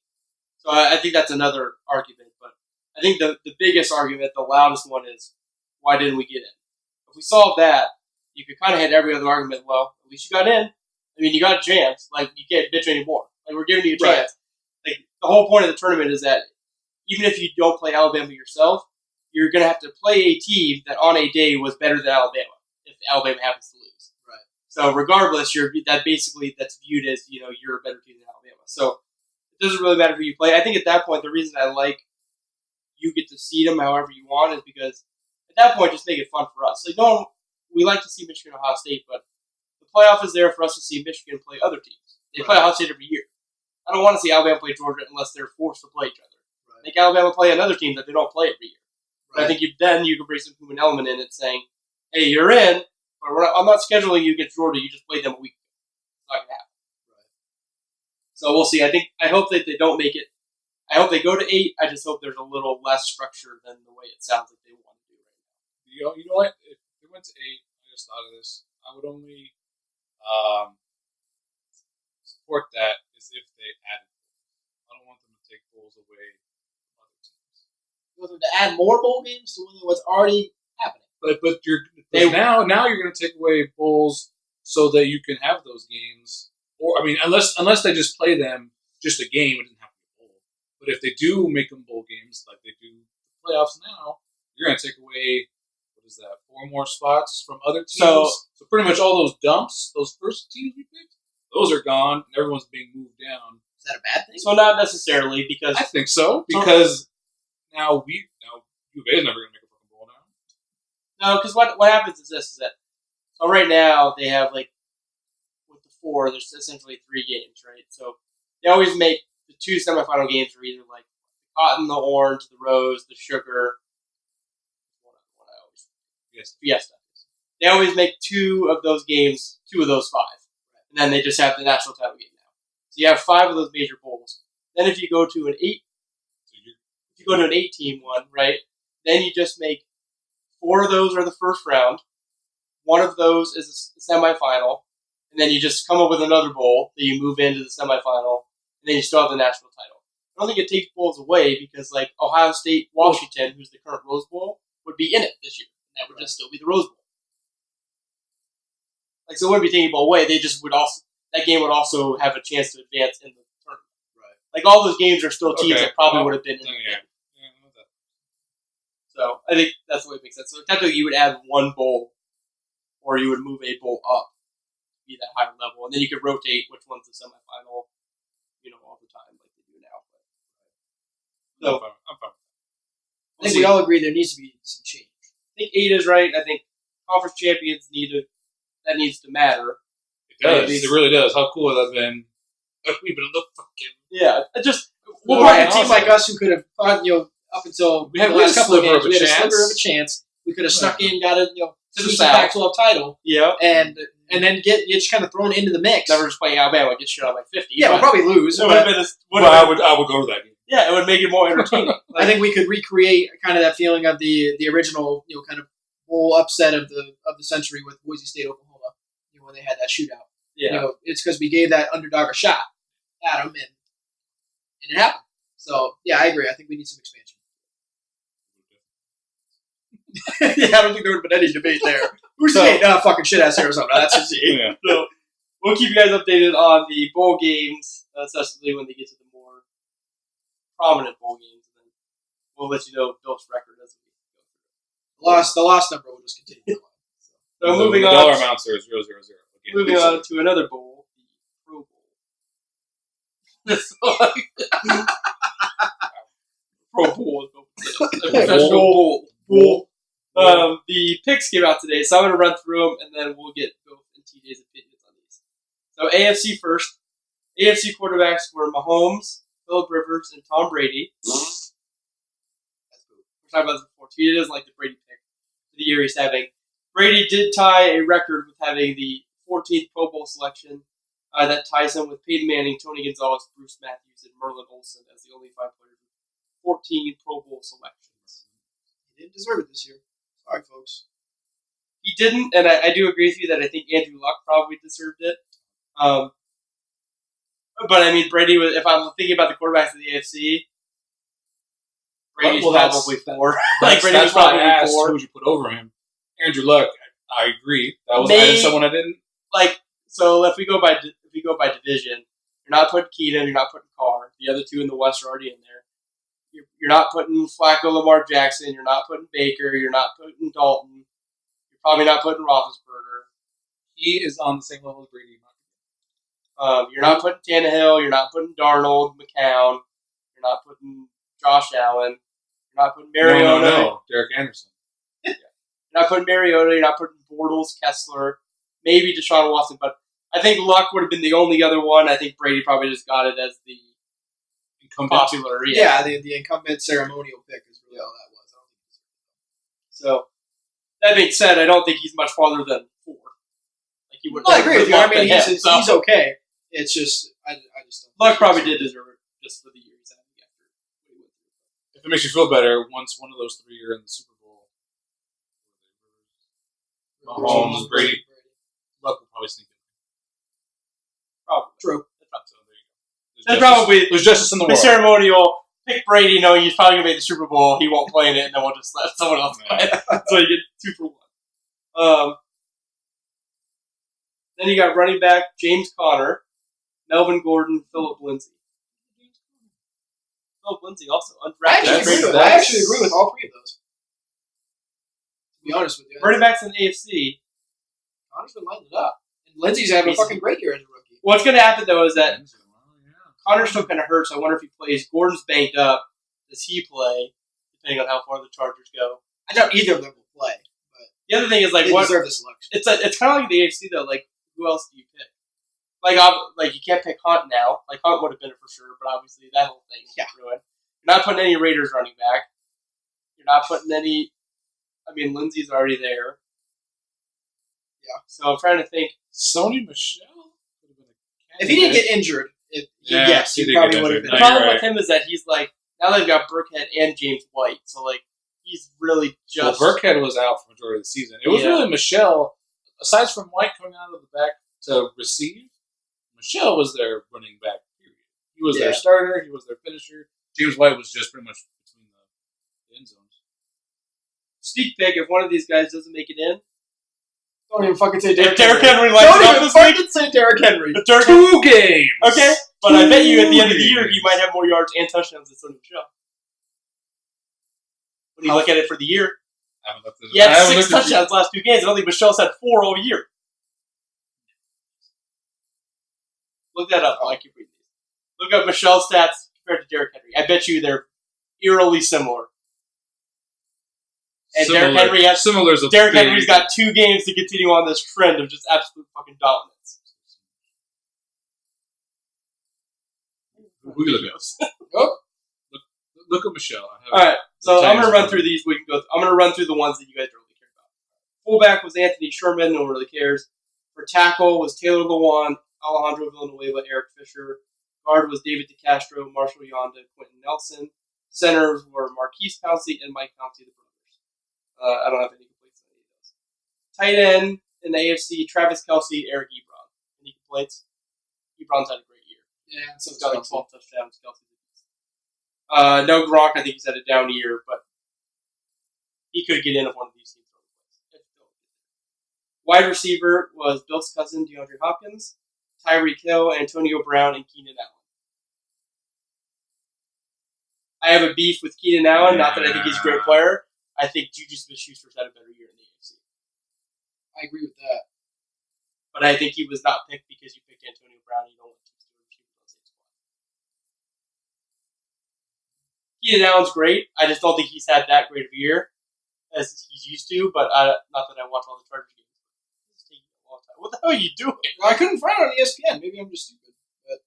C: so. I think that's another argument, but I think the biggest argument, the loudest one, is why didn't we get in? If we solved that, you could kind of hit every other argument. Well, at least you got in. I mean, you got a chance. Like, you can't bitch anymore. Like, we're giving you a chance. Right. Like, the whole point of the tournament is that even if you don't play Alabama yourself, you're going to have to play a team that on a day was better than Alabama if Alabama happens to lose.
B: Right.
C: So regardless, that's viewed as you're a better team than Alabama. So it doesn't really matter who you play. I think at that point the reason I like you get to seed them however you want is because at that point just make it fun for us. Like we like to see Michigan, Ohio State, but the playoff is there for us to see Michigan play other teams. They play Ohio State every year. I don't want to see Alabama play Georgia unless they're forced to play each other. Right. Make Alabama play another team that they don't play every year. Right. I think you can bring some human element in it saying, hey, you're in, but I'm not scheduling you against Georgia. You just played them a week ago. It's not going to happen. Right. So we'll see. I hope that they don't make it. I hope they go to 8. I just hope there's a little less structure than the way it sounds like they want to do right now.
A: You know what? If they went to 8, I just thought of this. I would only support that is if they added. I don't want them to take bowls away from other teams.
B: You want them to add more bowl games to what's already happening.
A: But now you're going to take away bowls so that you can have those games. Or unless they just play them just a game, it doesn't have to be a bowl. But if they do make them bowl games like they do the playoffs now, you're going to take away 4 more spots from other teams. So pretty much all those dumps, those first teams we picked, those are gone, and everyone's being moved down.
B: Is that a bad thing?
C: So not necessarily, because
A: I think so, because now UVA is never going to make a fucking bowl now.
C: No, because what happens is this: is that so right now they have with the 4, there's essentially 3 games, right? So they always make the 2 semifinal games are either the cotton, the orange, the rose, the sugar. Fiesta. They always make 2 of those games, 2 of those 5. And then they just have the national title game now. So you have 5 of those major bowls. Then if you go to an 8-team one, right, then you just make 4 of those are the first round. 1 of those is a semifinal. And then you just come up with another bowl that you move into the semifinal. And then you still have the national title. I don't think it takes bowls away because Ohio State, Washington, who's the current Rose Bowl, would be in it this year. That would just still be the Rose Bowl. So it wouldn't be taking ball away. They just that game would also have a chance to advance in the tournament. Right. All those games are still teams that probably would have been in the game. So I think that's the way it makes sense. So technically you would add 1 bowl, or you would move a bowl up to be that higher level, and then you could rotate which one's the semifinal, all the time like they do now.
A: So I'm fine.
B: I think we all agree there needs to be some change.
C: I think 8 is right. I think conference champions that needs to matter.
A: It does. It really does. How cool would that have been? We've been
C: a
B: team like us who could have thought, up until the last couple of games, we had a sliver of a chance. We could have snuck in, got a Pac-12 title, and then get just kind of thrown into the mix.
C: Never just playing Alabama, get shit on 50.
B: Yeah, we'll probably lose.
A: I would go to that game.
C: Yeah, it would make it more entertaining.
B: I think we could recreate kind of that feeling of the original, kind of bowl upset of the century with Boise State, Oklahoma, when they had that shootout.
C: Yeah,
B: it's because we gave that underdog a shot at them, and it happened. So yeah, I agree. I think we need some expansion. I don't think there would have been any debate there. Who's State? Fucking shit ass Arizona. That's just it.
C: Yeah. So we'll keep you guys updated on the bowl games, especially when they get to the more prominent bowl games, and then we'll let you know Bill's record as we go through.
B: The loss number will just continue.
C: So moving on.
A: The dollar amounts are 000. Okay.
C: Moving on to another bowl, the Pro Bowl. Pro Bowl. Professional bowl. The picks came out today, so I'm going to run through them, and then we'll get Bill and TJ's opinions on these. So AFC first. AFC quarterbacks were Mahomes, Philip Rivers, and Tom Brady.
B: That's cool.
C: We're talking about this before. He doesn't like the Brady pick for the year he's having. Brady did tie a record with having the 14th Pro Bowl selection that ties him with Peyton Manning, Tony Gonzalez, Bruce Matthews, and Merlin Olsen as the only 5 players with 14 Pro Bowl selections.
B: He didn't deserve it this year. Sorry, folks.
C: He didn't, and I do agree with you that I think Andrew Luck probably deserved it. But I mean, Brady was. If I'm thinking about the quarterbacks of the AFC, Brady's probably 4.
A: Like
C: Brady was
A: that's why I
C: probably
A: asked
C: 4.
A: who would you put over him. Andrew Luck. I agree. That was
C: Maybe-
A: someone I didn't.
C: Like, so if we go by division, you're not putting Keenum, you're not putting Carr. The other 2 in the West are already in there. You're not putting Flacco, Lamar Jackson. You're not putting Baker. You're not putting Dalton. You're probably not putting Roethlisberger.
A: He is on the same level as Brady.
C: You're not putting Tannehill. You're not putting Darnold, McCown. You're not putting Josh Allen. You're not putting Mariota.
A: No. Derek Anderson.
C: You're not putting Mariota. You're not putting Bortles, Kessler, maybe Deshaun Watson. But I think Luck would have been the only other one. I think Brady probably just got it as the
A: Incumbent.
C: popular.
B: Yeah, the incumbent ceremonial pick is really all that was. I don't think
C: So that being said, I don't think he's much farther than 4. Like he would.
B: I agree with you. I mean,
C: he's
B: he's okay. It's just I just don't.
C: Luck probably did deserve it just for the year he's having after what he went through.
A: If it makes you feel better, once one of those 3 are in the Super Bowl, Mahomes, Brady, Luck will probably sneak in.
C: Probably.
B: True.
A: So there you go.
C: That's probably
A: there's justice in the
C: the
A: world.
C: ceremonial. Pick Brady, knowing he's probably gonna make the Super Bowl. He won't play in it, and then we'll just let someone else play it. So you get 2 for 1. Then you got running back James Conner, Melvin Gordon, Philip Lindsay. Philip Lindsay also
B: I
C: undrafted.
B: actually agree with all 3 of those. To be honest with you,
C: Running backs in the AFC.
B: Connor's been lighting it up, and Lindsay's having a fucking great year as a rookie.
C: What's going to happen though is that
A: Yeah.
C: Connor's still kind of hurt, so I wonder if he plays. Gordon's banged up. Does he play? Depending on how far the Chargers go.
B: I doubt either of them will play, but
C: The other thing is like
B: they
C: what
B: deserve the selection.
C: it's kind of like the AFC though. Like who else do you pick? Like you can't pick Hunt now. Like Hunt would have been it for sure, but obviously that whole thing is ruined. You're not putting any Raiders running back. You're not putting any. I mean, Lindsey's already there.
B: Yeah.
C: So I'm trying to think.
A: Sony Michelle?
B: If he didn't get injured, yes,
A: he
B: he
A: did
B: probably
A: get
B: would have
A: injured.
C: The
B: been.
A: No,
C: problem
A: you're
C: with him is that he's like now they've got Burkhead and James White, so like he's really just.
A: Well, Burkhead was out for the majority of the season. It was really Michelle, aside from White coming out of the back to receive, Michelle was their running back, period. He was their starter, he was their finisher. James White was just pretty much between the end zones.
C: Sneak pick, if one of these guys doesn't make it in.
B: Don't even fucking say
C: If
B: Derrick
C: Derrick
B: Henry.
C: Henry lights
B: Don't
C: it up
B: even
C: this week.
B: fucking say Derrick Henry.
C: If Derrick
A: 2 games!
C: Okay, but I bet you at the end of the
A: 2
C: year
A: games.
C: he might have more yards and touchdowns than Sony Michelle. When you look at it for the year,
A: I haven't looked at
C: he had
A: I haven't
C: 6
A: looked at
C: touchdowns last 2 games. I don't think Michelle's had 4 all year. Look that up while I keep reading these. Look up Michelle's stats compared to Derrick Henry. I bet you they're eerily similar. And
A: Similar.
C: Derrick Henry's got 2 games to continue on this trend of just absolute fucking dominance.
A: We look at Look at Michelle.
C: All right, so
A: The
C: I'm going to
A: Titans
C: run
A: are
C: through these. I'm going to run through the ones that you guys don't really care about. Fullback was Anthony Sherman. No one really cares. For tackle was Taylor Lewan, Alejandro Villanueva, Eric Fisher. Guard was David DeCastro, Marshall Yonda, Quentin Nelson. Centers were Marquise Pouncey and Mike Pouncey, the brothers. I don't have any complaints on any of those. Tight end in the AFC, Travis Kelce, Eric Ebron. Any complaints? Ebron's had a great year.
B: Yeah, so
C: He's got like 12 touchdowns. Kelce's no Gronk, I think he's had a down year, but he could get in if one of these teams plays. Wide receiver was Bill's cousin, DeAndre Hopkins, Tyreek Hill, Antonio Brown, and Keenan Allen. I have a beef with Keenan Allen, not that I think he's a great player. I think Juju Smith-Schuster's had a better year in the AFC.
B: I agree with that.
C: But I think he was not picked because you picked Antonio Brown. You don't want to choose the receiver on the same spot. Keenan Allen's great. I just don't think he's had that great of a year as he's used to. But not that I watch all the Chargers games. It's taking a long time. What the hell are you doing?
B: Well, I couldn't find it on ESPN. Maybe I'm just stupid. But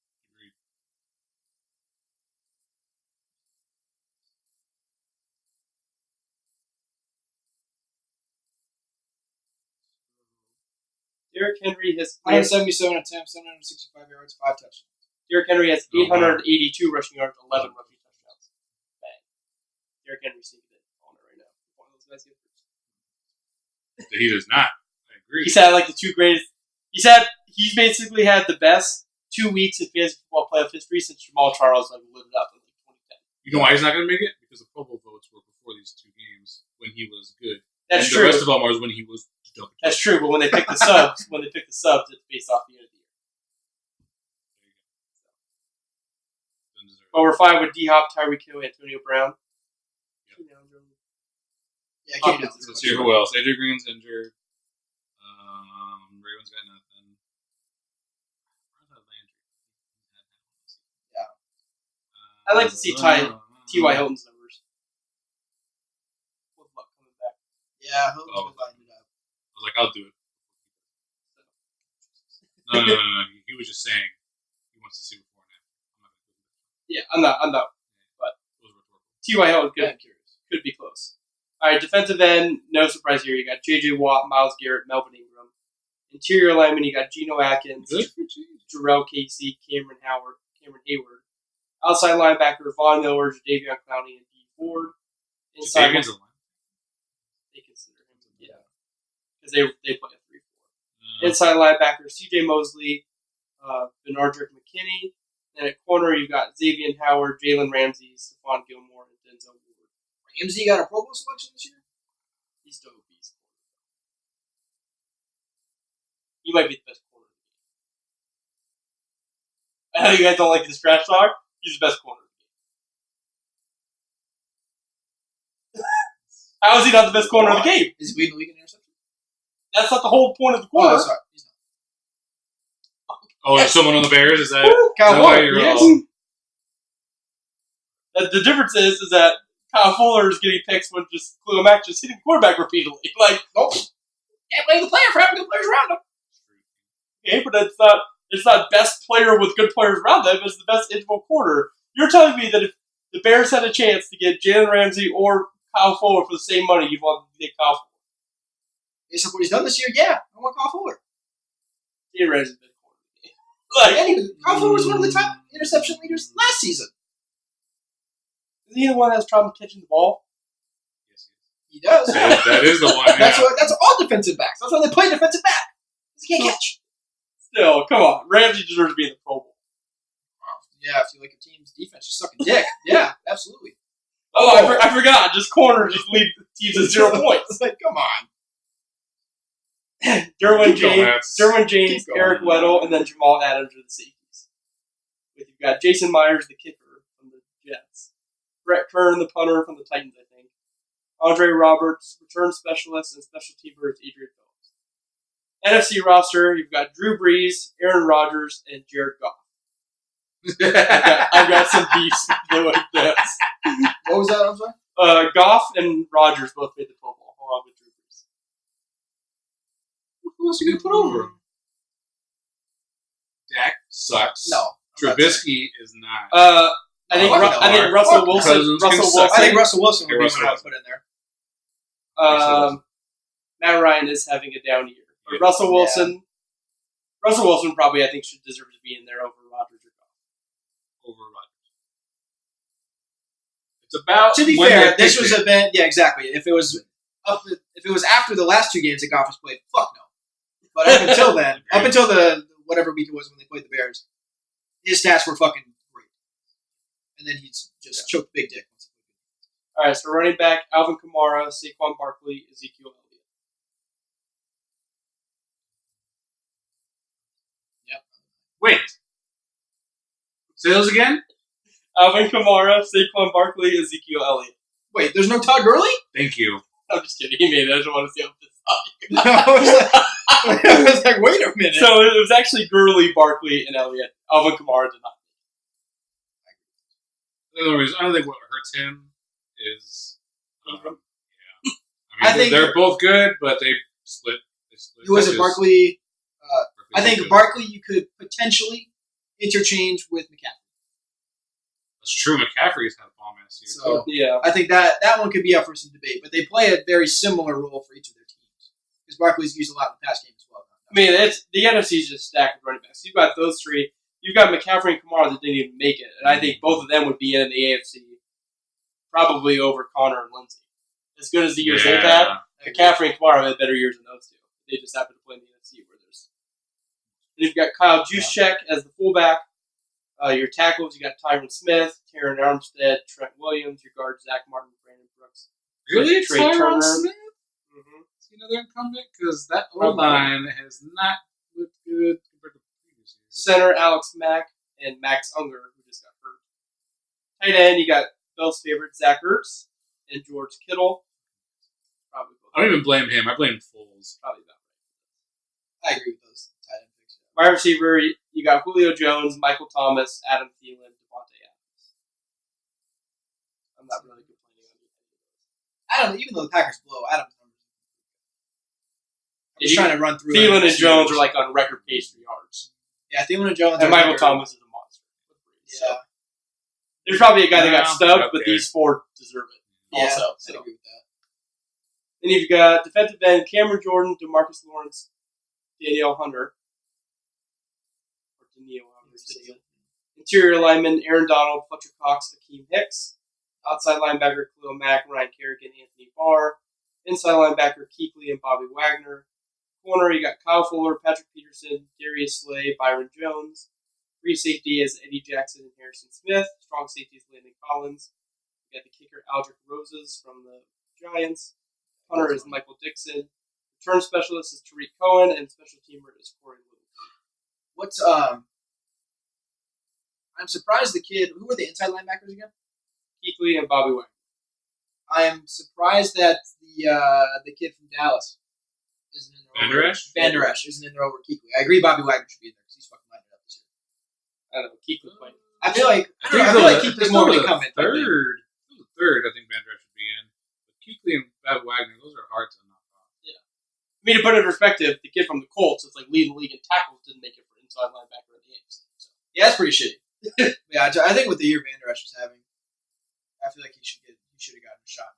C: Derrick Henry has
B: 177 attempts, 765 yards, 5 touchdowns.
C: Derrick Henry has 882 rushing yards, 11 rushing touchdowns. Bang. Derrick Henry's thinking it on it right now. One of those guys.
A: He does not. I agree.
C: He's had like the two greatest. He's basically had the best 2 weeks in fantasy football playoff history since Jamal Charles lit it up in 2010.
A: You know why he's not going to make it? Because the Pro Bowl votes were before these 2 games when he was good.
C: That's
A: and
C: true.
A: The rest of them was when he was double.
C: That's true, but when they pick the subs, it's based off the end of the year. But we're fine with D-Hop, Tyreek Hill, Antonio Brown.
B: Yeah, Keenan Allen.
A: Let's see who else. AJ Green's injured. Ravens got nothing.
B: Yeah.
C: I'd like to see T.Y. Hilton's numbers. With Luck coming back.
B: Yeah, Hilton's been lining it up.
A: I was like, I'll do it. No. He was just saying he wants to see before and after.
C: Yeah, I'm not. But T.Y. Hilton could be close. All right, defensive end, no surprise here. You got J.J. Watt, Myles Garrett, Melvin Ingram. Interior lineman, you got Geno Atkins, Jarrell Casey, Cameron Hayward. Outside linebacker, Von Miller, Jadeveon Clowney, and D. Ford. Inside
A: Jadeveon's a line.
C: They consider him, yeah, because they play a 3-4. Inside linebacker, C.J. Mosley, Benardrick McKinney. And at corner, you got Xavier Howard, Jalen Ramsey, Stephon Gilmore, and Denzel Ward.
B: Ramsey got a Pro Bowl selection this year?
C: He's still a beast. He might be the best corner. I know you guys don't like this trash talk. He's the best corner. How is he not the best corner of the game?
B: Is he leading the league in interception?
C: That's not the whole point of the corner.
B: Oh, sorry. He's not.
A: Oh, there's someone on the Bears? Is that
B: Kyle Fuller,
C: yes. The difference is that Kyle Fuller is getting picks when just Khalil Mack just hitting quarterback repeatedly. Like,
B: nope. Can't blame the player for having good players around him.
C: Okay, but it's not best player with good players around them. It's the best interval quarter. You're telling me that if the Bears had a chance to get Jalen Ramsey or Kyle Fuller for the same money, you'd want to get Kyle Fuller?
B: Based on what he's done this year, yeah. I want Kyle Fuller.
C: Jalen Ramsey's been corner.
B: Kyle Fuller was one of the top interception leaders last season.
C: Is he the one that has trouble catching the ball?
A: Yes,
B: he does.
A: That is the one. Yeah.
B: That's all defensive backs. That's why they play defensive back. He can't catch.
C: Still, come on. Ramsey deserves to be in the Pro Bowl.
B: Yeah, if you like your team's defense, just sucking dick. Yeah, absolutely.
C: Oh, I forgot. Just corners just lead teams at 0 points.
B: Like, come on.
C: Derwin James, Eric Weddle, and then Jamal Adams are the safeties. You've got Jason Myers, the kicker from the Jets. Brett Kern, the punter from the Titans, I think. Andre Roberts, return specialist, and special teamer is Adrian Phillips. NFC roster, you've got Drew Brees, Aaron Rodgers, and Jared Goff. I've got some beefs with this.
B: What was that? I'm sorry?
C: Goff and Rodgers both made the Pro Bowl, along with Drew Brees.
A: Who else are you going to put over him? Dak sucks.
B: No.
A: Trubisky is not.
C: I think Russell Wilson.
B: I think Russell Wilson would be one I would put in there.
C: Matt Ryan is having a down year. But Russell Wilson probably, I think, should deserve to be in there over Rodgers or Goff.
A: Over Rodgers. It's about.
B: To be fair, this was a bit. Yeah, exactly. If it was after the last 2 games that Goff has played, fuck no. But up until then, up until the whatever week it was when they played the Bears, his stats were fucking great. And then he's just choked big dick.
C: All right, so running back, Alvin Kamara, Saquon Barkley, Ezekiel Elliott.
B: Yep.
A: Wait. Say those again?
C: Alvin Kamara, Saquon Barkley, Ezekiel Elliott.
B: Wait, there's no Todd Gurley?
A: Thank you.
C: I'm just kidding. He made it. I just want to see how this
B: I was like, wait a minute.
C: So it was actually Gurley, Barkley, and Elliott. Alvin Kamara did not.
A: The only reason, I don't think what hurts him is.
B: I think
A: they're both good, but they split.
B: Who was it, Barkley? I think Barkley you could potentially interchange with McCaffrey.
A: That's true. McCaffrey's had a bomb ass year.
B: So yeah, I think that one could be up for some debate. But they play a very similar role for each of their teams because Barkley's used a lot in the pass game as well.
C: I mean, the NFC is just stacked with running backs. You've got those three. You've got McCaffrey and Kamara that didn't even make it, and I think both of them would be in the AFC, probably over Connor and Lindsey. As good as the years they've had, McCaffrey and Kamara have had better years than those two. They just happen to play in the NFC where there's. And you've got Kyle Juszczyk as the fullback. Your tackles, you got Tyron Smith, Taron Armstead, Trent Williams. Your guards, Zach Martin, Brandon Brooks.
A: Really,
C: Trey
A: Tyron
C: Turner.
A: Smith?
C: Mm-hmm.
A: Is he another incumbent? Because that O-line has not looked good compared to previous years.
C: Center, Alex Mack, and Max Unger, who just got hurt. Tight end, you got Bill's favorite, Zach Ertz, and George Kittle. Probably both.
A: I don't even blame him. I blame Foles.
C: Probably about
B: I agree with those tight end picks.
C: right. Wide receiver, you got Julio Jones, Michael Thomas, Adam Thielen, Devontae Adams. I'm not really complaining on either of those.
B: Adam, even though the Packers blow, Adams numbers. I'm just
C: Yeah,
B: trying to run through.
C: Thielen and Jones are like on record pace for yards.
B: Yeah, Thielen and Jones.
C: And Michael Thomas is a monster.
B: Yeah.
C: So, there's probably a guy that got
A: Yeah,
C: stubbed, but
A: okay.
C: these four deserve it
B: Yeah,
C: also.
B: I
C: So.
B: agree with that.
C: Then you've got defensive end Cameron Jordan, DeMarcus Lawrence, Danielle Hunter. Or Danielle, however you say it. Interior lineman Aaron Donald, Fletcher Cox, Akeem Hicks. Outside linebacker Khalil Mack, Ryan Kerrigan, Anthony Barr. Inside linebacker Kuechly and Bobby Wagner. Corner, you got Kyle Fuller, Patrick Peterson, Darius Slay, Byron Jones. Free safety is Eddie Jackson and Harrison Smith. Strong safety is Landon Collins. You got the kicker Aldrich Roses from the Giants. Punter is Michael Dixon. Return specialist is Tariq Cohen, and special teamer is Corey Littleton.
B: What's I'm surprised the kid. Who were the inside linebackers again?
C: Kuechly and Bobby Wagner.
B: I am surprised that the kid from Dallas isn't in there.
A: Van Der Esch?
B: Van Der Esch isn't in there over Kuechly. I agree. Bobby Wagner should be in there because he's fucking lining it up this year.
C: I don't know. Kuechly played.
B: I feel like
A: I think
B: Kuechly's more of an incumbent.
A: Third, I think Van Der Esch should be in. But Kuechly and Bobby Wagner, those are hard to knock off.
C: I mean, to put it in perspective, the kid from the Colts is like leading the league in tackles, didn't make it for inside linebacker in the AFC. So.
B: Yeah, that's pretty shitty. Yeah, I think with the year Van Der Esch was having, I feel like he should have gotten a shot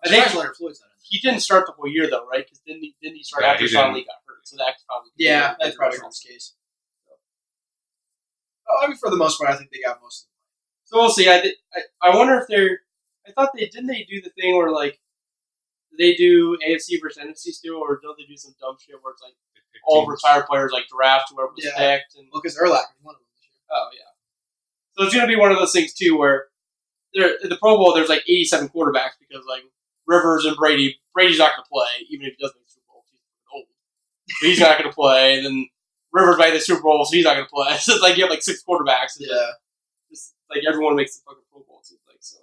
B: in there.
C: I think
B: Leonard Floyd's not in there.
C: he didn't start the whole year though, right? Because didn't he start
A: Yeah,
C: after
A: he
C: Sean
A: didn't.
C: Lee got hurt? So that's probably
B: Yeah, that's probably the case. Oh, I mean, for the most part, I think they got most of them.
C: So we'll see. I wonder if they're. I thought they do the thing where like they do AFC versus NFC still, or don't they do some dumb shit where it's like all retired players like draft whoever was picked and
B: Well, because Urlacher was one of them this year.
C: oh yeah. So it's gonna be one of those things too where there in the Pro Bowl there's like 87 quarterbacks because like Rivers and Brady's not gonna play even if he does make the Super Bowl. He's old, so he's not gonna play. And then Rivers made the Super Bowl, so he's not gonna play. So it's like you have like 6 quarterbacks. And
B: Yeah.
C: just like everyone makes the fucking Pro Bowl. It seems like so.